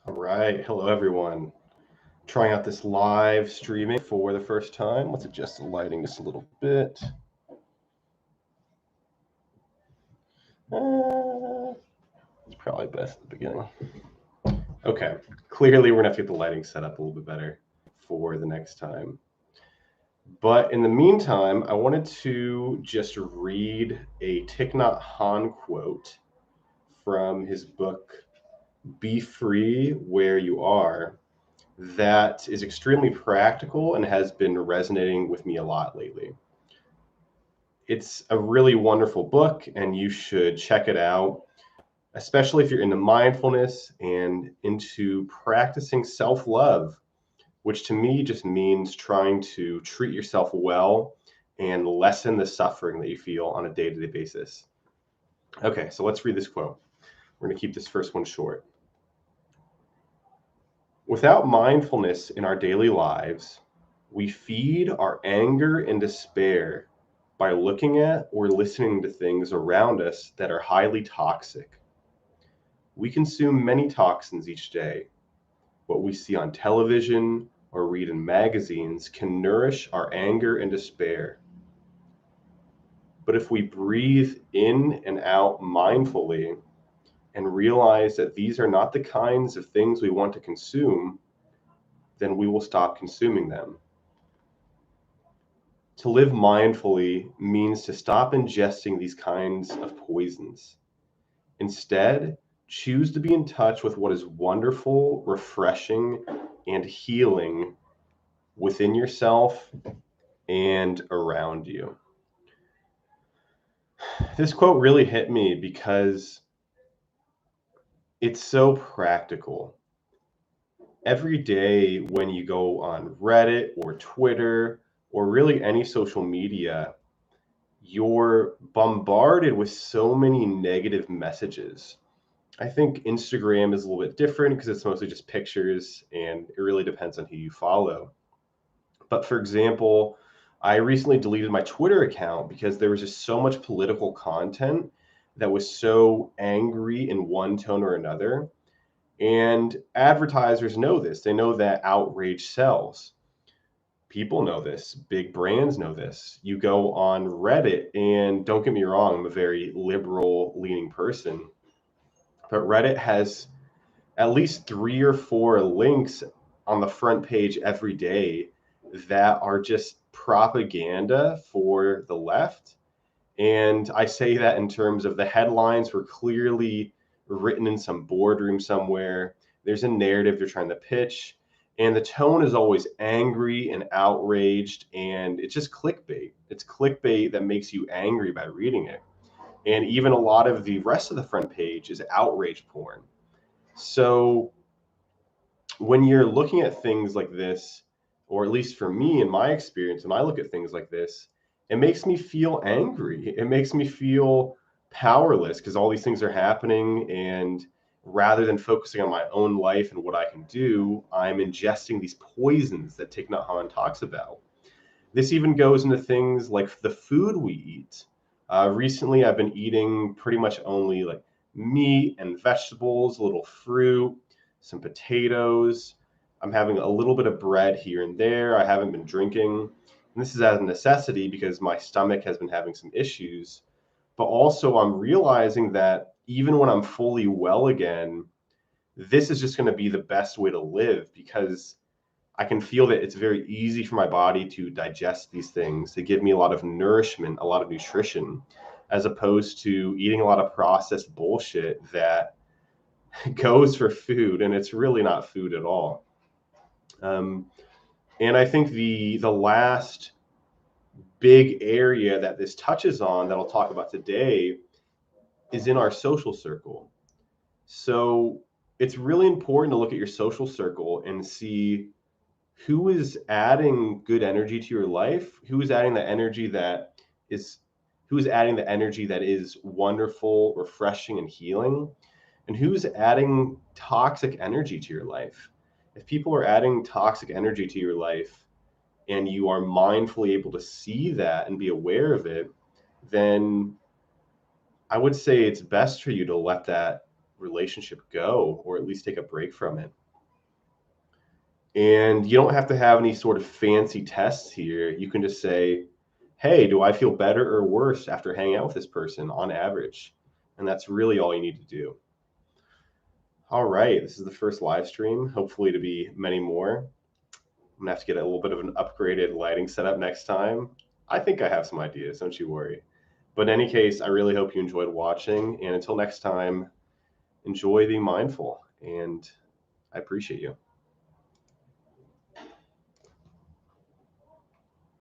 All right. Hello, everyone. Trying out this live streaming for the first time. Let's adjust the lighting just a little bit. It's probably best at the beginning. Okay. Clearly, we're going to have to get the lighting set up a little bit better for the next time. But in the meantime, I wanted to just read a Thich Nhat Hanh quote from his book, Be Free Where You Are, that is extremely practical and has been resonating with me a lot lately. It's a really wonderful book, and you should check it out, especially if you're into mindfulness and into practicing self love, which to me just means trying to treat yourself well and lessen the suffering that you feel on a day to day basis. Okay, so let's read this quote. We're going to keep this first one short. Without mindfulness in our daily lives, we feed our anger and despair by looking at or listening to things around us that are highly toxic. We consume many toxins each day. What we see on television or read in magazines can nourish our anger and despair. But if we breathe in and out mindfully and realize that these are not the kinds of things we want to consume, then we will stop consuming them. To live mindfully means to stop ingesting these kinds of poisons. Instead, choose to be in touch with what is wonderful, refreshing, and healing within yourself and around you. This quote really hit me because it's so practical. Every day when you go on Reddit or Twitter or really any social media, you're bombarded with so many negative messages. I think Instagram is a little bit different because it's mostly just pictures and it really depends on who you follow. But for example, I recently deleted my Twitter account because there was just so much political content that was so angry in one tone or another. And advertisers know this. They know that outrage sells. People know this. Big brands know this. You go on Reddit, and don't get me wrong, I'm a very liberal leaning person, but Reddit has at least 3 or 4 links on the front page every day that are just propaganda for the left. And I say that in terms of the headlines were clearly written in some boardroom somewhere. There's a narrative they're trying to pitch, and the tone is always angry and outraged, and it's just clickbait. It's clickbait that makes you angry by reading it. And even a lot of the rest of the front page is outrage porn. So when you're looking at things like this, or at least for me in my experience, when I look at things like this, it makes me feel angry. It makes me feel powerless because all these things are happening. And rather than focusing on my own life and what I can do, I'm ingesting these poisons that Thich Nhat Hanh talks about. This even goes into things like the food we eat. Recently, I've been eating pretty much only like meat and vegetables, a little fruit, some potatoes. I'm having a little bit of bread here and there. I haven't been drinking. And this is as a necessity because my stomach has been having some issues. But also, I'm realizing that even when I'm fully well again, this is just going to be the best way to live because I can feel that it's very easy for my body to digest these things. They give me a lot of nourishment, a lot of nutrition, as opposed to eating a lot of processed bullshit that goes for food, and it's really not food at all. And I think the last big area that this touches on that I'll talk about today is in our social circle. So it's really important to look at your social circle and see who is adding good energy to your life, who is adding the energy that is wonderful, refreshing, and healing, and who's adding toxic energy to your life. If people are adding toxic energy to your life and you are mindfully able to see that and be aware of it, then I would say it's best for you to let that relationship go, or at least take a break from it. And you don't have to have any sort of fancy tests here. You can just say, hey, do I feel better or worse after hanging out with this person on average? And that's really all you need to do. All right, this is the first live stream, hopefully to be many more. I'm gonna have to get a little bit of an upgraded lighting setup next time. I think I have some ideas, don't you worry. But in any case, I really hope you enjoyed watching. And until next time, enjoy being mindful. And I appreciate you.